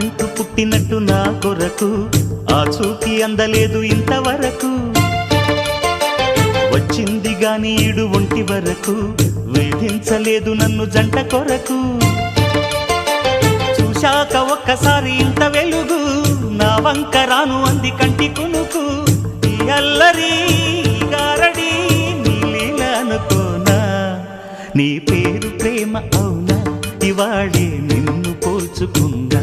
అంటూ పుట్టినట్టు నా కొరకు ఆ చూకి అందలేదు ఇంతవరకు వచ్చింది గాని ఈడు ఒంటి వరకు వేధించలేదు నన్ను జంట కొరకు చూశాక ఒక్కసారి ఇంత వెలుగు నా వంక రాను అంది కంటి కునుకు ఈ అల్లరి గారడి నీలీల అనుకోనా నీ పేరు ప్రేమ అవునా ఇవాళే నిన్ను పోల్చుకుందా